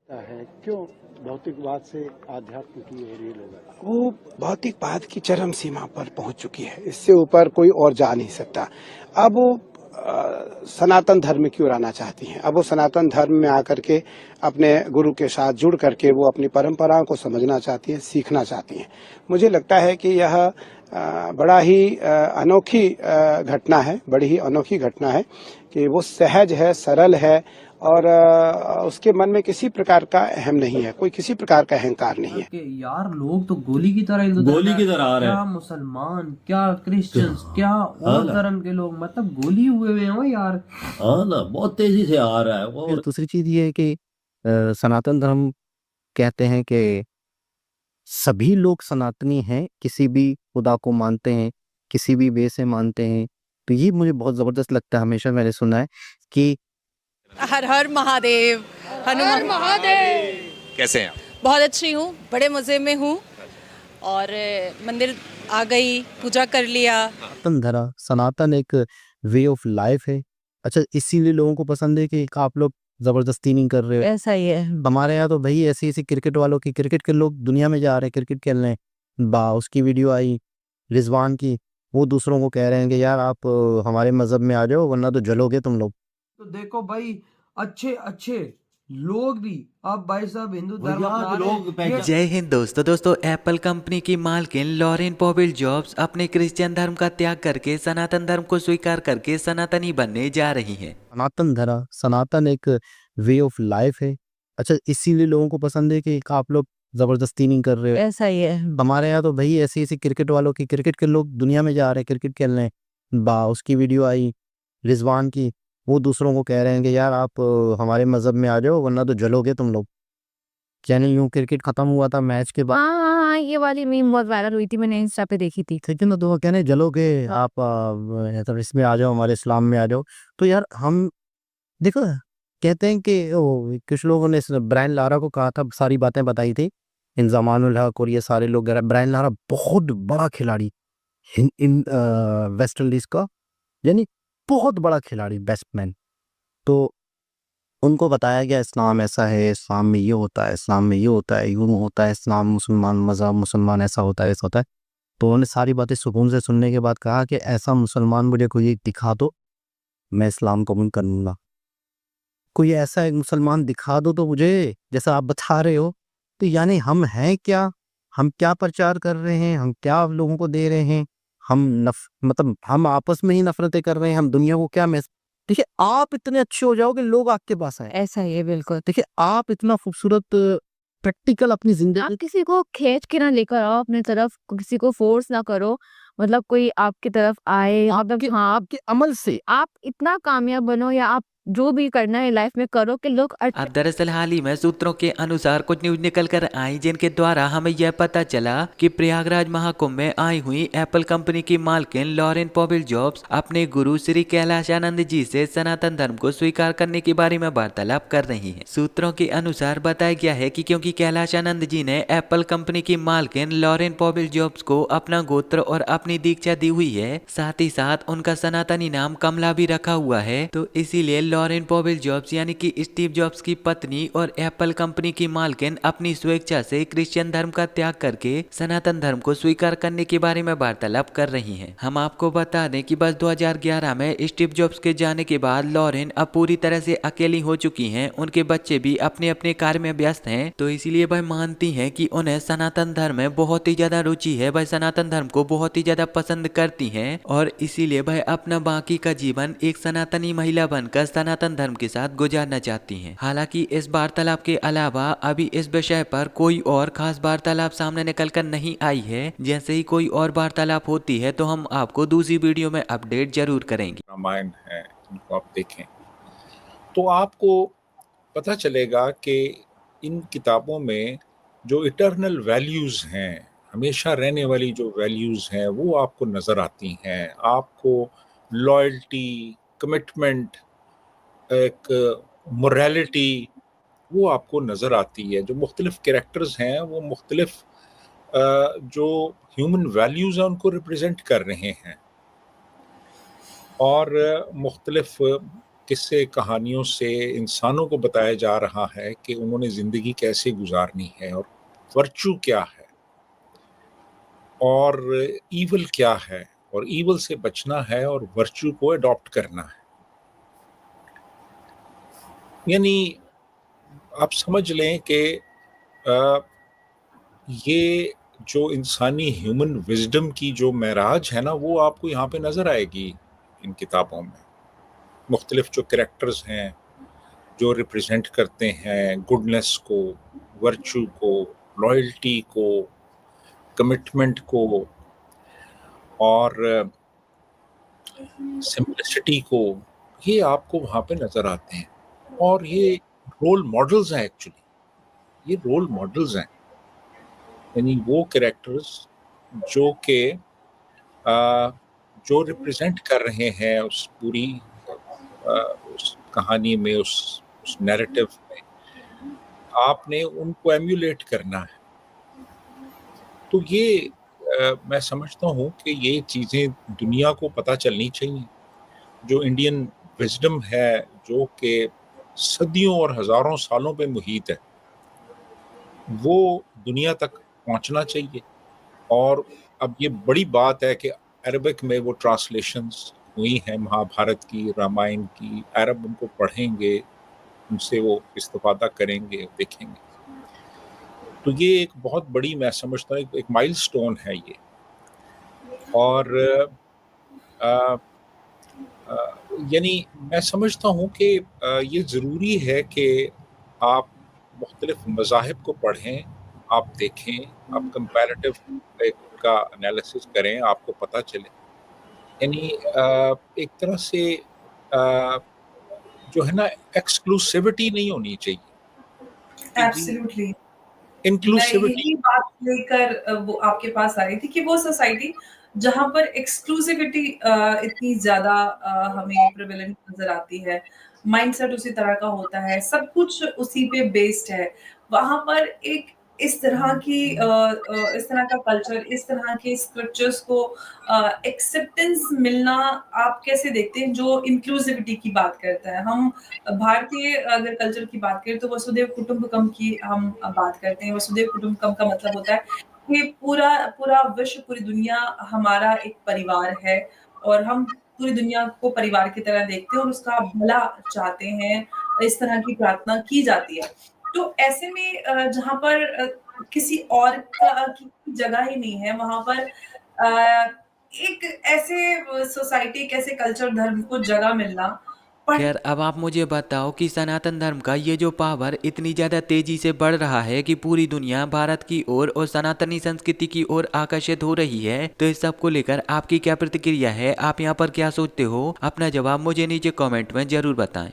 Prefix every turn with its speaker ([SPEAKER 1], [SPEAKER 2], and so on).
[SPEAKER 1] है क्यों भौतिकवाद से आध्यात्म की ओर ये लोग?
[SPEAKER 2] वो भौतिकवाद की चरम सीमा पर पहुंच चुकी है, इससे ऊपर कोई और जा नहीं सकता। अब वो सनातन धर्म की ओर आना चाहती हैं। अब वो सनातन धर्म में आकर के अपने गुरु के साथ जुड़ करके वो अपनी परंपराओं को समझना चाहती हैं, सीखना चाहती हैं। मुझे लगता है कि यह बड़ा ही अनोखी घटना है, बड़ी ही अनोखी घटना है कि वो सहज है, सरल है और उसके मन में किसी प्रकार का अहम नहीं है, कोई किसी प्रकार का अहंकार नहीं है।
[SPEAKER 3] कि यार लोग तो गोली की तरह
[SPEAKER 4] गोली की तरह आ रहे
[SPEAKER 3] क्या
[SPEAKER 4] हैं।
[SPEAKER 3] मुसलमान, क्या क्रिश्चियंस, क्या और
[SPEAKER 4] ना।
[SPEAKER 3] धर्म के लोग, मतलब गोली हुए हुए हैं यार।
[SPEAKER 4] हाँ ना, बहुत तेजी से आ रहा है वो।
[SPEAKER 5] फिर दूसरी चीज ये है कि सनातन धर्म कहते हैं कि सभी लोग सनातनी हैं, किसी भी खुदा को मानते हैं, किसी भी वे से मानते हैं। तो ये मुझे बहुत जबरदस्त लगता है, हमेशा मैंने सुना है कि
[SPEAKER 6] हर हर महादेव, हनुमान महादेव।
[SPEAKER 7] कैसे हैं आप?
[SPEAKER 6] बहुत अच्छी हूँ, बड़े मज़े में हूँ और मंदिर आ गई, पूजा कर लिया।
[SPEAKER 5] सनातन एक वे ऑफ लाइफ है। अच्छा, इसीलिए लोगों को पसंद है कि आप लोग जबरदस्ती नहीं कर रहे हो।
[SPEAKER 6] ऐसा ही है।
[SPEAKER 5] हमारे यहाँ तो भाई ऐसी ऐसी क्रिकेट वालों की, क्रिकेट के लोग दुनिया में जा रहे हैं क्रिकेट खेलने। उसकी वीडियो आई रिजवान की, वो दूसरों को कह रहे हैं कि यार आप हमारे मजहब में आ जाओ वरना तो जलोगे तुम लोग।
[SPEAKER 3] तो देखो भाई, अच्छे अच्छे लोग भी अब भाई साहब हिंदू धर्म
[SPEAKER 4] भैया,
[SPEAKER 3] अपना
[SPEAKER 4] लोग
[SPEAKER 3] रहे हैं। ये
[SPEAKER 8] जय हिंद दोस्तों एप्पल कंपनी की मालकिन लॉरेन पॉवेल जॉब्स अपने क्रिश्चियन धर्म का त्याग करके सनातन धर्म को स्वीकार करके सनातनी बनने जा रही हैं।
[SPEAKER 5] सनातन एक वे ऑफ लाइफ है। अच्छा, इसीलिए लोगों को पसंद है कि आप लोग जबरदस्ती नहीं कर रहे हो।
[SPEAKER 6] ऐसा ही है।
[SPEAKER 5] हमारे यहाँ तो भाई ऐसी ऐसी क्रिकेट वालों की, क्रिकेट के लोग दुनिया में जा रहे हैं क्रिकेट खेलने। उसकी वीडियो आई रिजवान की, वो दूसरों को कह रहे हैं कि यार आप हमारे मजहब में आ जाओ वरना तो जलोगे तुम लोग। यानी यूं क्रिकेट खत्म हुआ था मैच के बाद,
[SPEAKER 6] हाँ, ये वाली मीम बहुत वायरल हुई थी, मैंने इंस्टा पे देखी थी।
[SPEAKER 5] ठीक है ना, तो वो कहने जलोगे आप तो इसमें आ जाओ, हमारे इस्लाम में आ जाओ। तो यार हम देखो कहते हैं कि कुछ लोगों ने ब्रायन लारा को कहा था, सारी बातें बताई थी, इंजमान उल हक और ये सारे लोग। ब्रायन लारा बहुत बड़ा खिलाड़ी इन वेस्ट इंडीज का, यानी बहुत बड़ा खिलाड़ी, बैट्समैन। तो उनको बताया गया इस्लाम ऐसा है, इस्लाम में ये होता है, इस्लाम में ये होता है, यूं होता है, इस्लाम मुसलमान मज़हब, मुसलमान ऐसा होता है, ऐसा होता है। तो उन्होंने सारी बातें सुकून से सुनने के बाद कहा कि ऐसा मुसलमान मुझे कोई दिखा दो, मैं इस्लाम कबूल कर लूँगा। कोई ऐसा एक मुसलमान दिखा दो तो मुझे, जैसा आप बता रहे हो। तो यानी हम हैं क्या, हम क्या प्रचार कर रहे हैं, हम क्या लोगों को दे रहे हैं, मतलब हम आपस में ही नफरतें कर रहे हैं, हम दुनिया को क्या देखिए, आप इतने अच्छे हो जाओ कि लोग आपके पास आए।
[SPEAKER 6] ऐसा ही है, बिल्कुल।
[SPEAKER 5] देखिए, आप इतना खूबसूरत प्रैक्टिकल अपनी
[SPEAKER 6] आप
[SPEAKER 5] जिंदगी,
[SPEAKER 6] किसी को खींच के ना लेकर आओ अपनी तरफ, किसी को फोर्स ना करो, मतलब कोई आपकी तरफ आए, मतलब हाँ,
[SPEAKER 5] आपके अमल से
[SPEAKER 6] आप इतना कामयाब बनो या आप जो भी करना है लाइफ में करो कि लोग
[SPEAKER 8] अब दरअसल हाल ही में सूत्रों के अनुसार कुछ न्यूज निकल कर आई जिनके द्वारा हमें यह पता चला कि प्रयागराज महाकुंभ में आई हुई एप्पल कंपनी की मालकिन लॉरेन पॉवेल जॉब्स अपने गुरु श्री कैलाशानंद जी से सनातन धर्म को स्वीकार करने के बारे में वार्तालाप कर रही हैं। सूत्रों के अनुसार बताया गया है कि क्योंकि कैलाशानंद जी ने एप्पल कंपनी की मालकिन लॉरेन पॉवेल जॉब्स को अपना गोत्र और अपनी दीक्षा दी हुई है, साथ ही साथ उनका सनातनी नाम कमला भी रखा हुआ है, तो इसीलिए लॉरेन पॉवेल जॉब्स यानी कि स्टीव जॉब्स की पत्नी और एप्पल कंपनी की मालकिन अपनी स्वेच्छा से क्रिश्चियन धर्म का त्याग करके सनातन धर्म को स्वीकार करने के बारे में वार्तालाप कर रही हैं। हम आपको बता दें कि बस 2011 में स्टीव जॉब्स के जाने के बाद लॉरेन अब पूरी तरह से अकेली हो चुकी हैं। उनके बच्चे भी अपने अपने कार्य में व्यस्त हैं, तो इसलिए वह मानती हैं कि उन्हें सनातन धर्म में बहुत ही ज्यादा रुचि है, वह सनातन धर्म को बहुत ही ज्यादा पसंद करती हैं और इसीलिए वह अपना बाकी का जीवन एक सनातनी महिला बनकर सनातन धर्म के साथ गुजारना चाहती हैं। हालांकि इस वार्तालाप के अलावा अभी इस विषय पर कोई और खास वार्तालाप सामने निकल कर नहीं आई है। जैसे ही कोई और वार्तालाप होती है तो हम आपको दूसरी वीडियो में अपडेट जरूर करेंगे।
[SPEAKER 7] रामायण है, इनको आप देखें तो आपको पता चलेगा कि इन किताबों में जो इटर्नल वैल्यूज़ हैं, हमेशा रहने वाली जो वैल्यूज़ हैं, वो आपको नज़र आती हैं। आपको लॉयल्टी, कमिटमेंट, एक मोरालिटी, वो आपको नज़र आती है। जो मुख्तलिफ कैरेक्टर्स हैं, वो मुख्तलिफ जो ह्यूमन वैल्यूज़ हैं, उनको रिप्रेजेंट कर रहे हैं और मुख्तलिफ किस्से कहानियों से इंसानों को बताया जा रहा है कि उन्होंने ज़िंदगी कैसे गुजारनी है और वर्चू क्या है और ईवल क्या है और ईवल से बचना है और वर्चू को अडॉप्ट करना है। यानी आप समझ लें कि ये जो इंसानी ह्यूमन विजडम की जो महराज है ना, वो आपको यहाँ पे नज़र आएगी इन किताबों में। मुख्तलिफ जो कैरेक्टर्स हैं जो रिप्रेजेंट करते हैं गुडनेस को, वर्चू को, लॉयल्टी को, कमिटमेंट को और सिंप्लिसिटी को, ये आपको वहाँ पे नज़र आते हैं। और ये रोल मॉडल्स हैं, एक्चुअली ये रोल मॉडल्स हैं, यानी वो कैरेक्टर्स जो कि जो रिप्रेजेंट कर रहे हैं उस पूरी उस कहानी में, उस नैरेटिव में, आपने उनको एम्यूलेट करना है। तो ये मैं समझता हूँ कि ये चीज़ें दुनिया को पता चलनी चाहिए। जो इंडियन विजडम है जो कि सदियों और हज़ारों सालों पे मुहित है, वो दुनिया तक पहुँचना चाहिए। और अब ये बड़ी बात है कि अरबिक में वो ट्रांसलेशंस हुई हैं महाभारत की, रामायण की, अरब उनको पढ़ेंगे, उनसे वो इस्तिफ़ादा करेंगे, देखेंगे। तो ये एक बहुत बड़ी, मैं समझता हूँ एक माइलस्टोन है ये। और यानी मैं समझता हूँ कि ये ज़रूरी है कि आप मुख्तलिफ मज़ाहिब को पढ़ें, आप देखें, आप कंपैरेटिव का एनालिसिस करें, आपको पता चले। यानी एक तरह से जो है ना, एक्सक्लूसिविटी नहीं होनी चाहिए,
[SPEAKER 9] एब्सोल्युटली। मैं
[SPEAKER 7] इंक्लूसिविटी।
[SPEAKER 9] यही बात लेकर वो आपके पास आई थी कि वो सोसाइटी जहाँ पर एक्सक्लूसिविटी इतनी ज़्यादा हमें प्रेवलेंट नज़र आती है, माइंडसेट उसी तरह का होता है, सब कुछ उसी पे बेस्ड है। वहाँ पर एक इस तरह की इस तरह का कल्चर, इस तरह के स्क्रिप्चर्स को एक्सेप्टेंस मिलना आप कैसे देखते हैं जो इंक्लूसिविटी की बात करता है? हम भारतीय अगर कल्चर की बात करें तो वसुधैव कुटुंबकम की हम बात करते हैं। वसुधैव कुटुंबकम का मतलब होता है कि पूरा पूरा विश्व, पूरी दुनिया हमारा एक परिवार है और हम पूरी दुनिया को परिवार की तरह देखते हैं और उसका भला चाहते हैं, इस तरह की प्रार्थना की जाती है। तो ऐसे में जहाँ पर किसी और की जगह ही नहीं है, वहाँ पर एक ऐसे सोसाइटी, एक ऐसे कल्चर, धर्म को जगह मिलना
[SPEAKER 8] खैर अब आप मुझे बताओ कि सनातन धर्म का ये जो पावर इतनी ज़्यादा तेजी से बढ़ रहा है कि पूरी दुनिया भारत की ओर और सनातनी संस्कृति की ओर आकर्षित हो रही है, तो इस सब को लेकर आपकी क्या प्रतिक्रिया है? आप यहाँ पर क्या सोचते हो? अपना जवाब मुझे नीचे कमेंट में जरूर बताएं।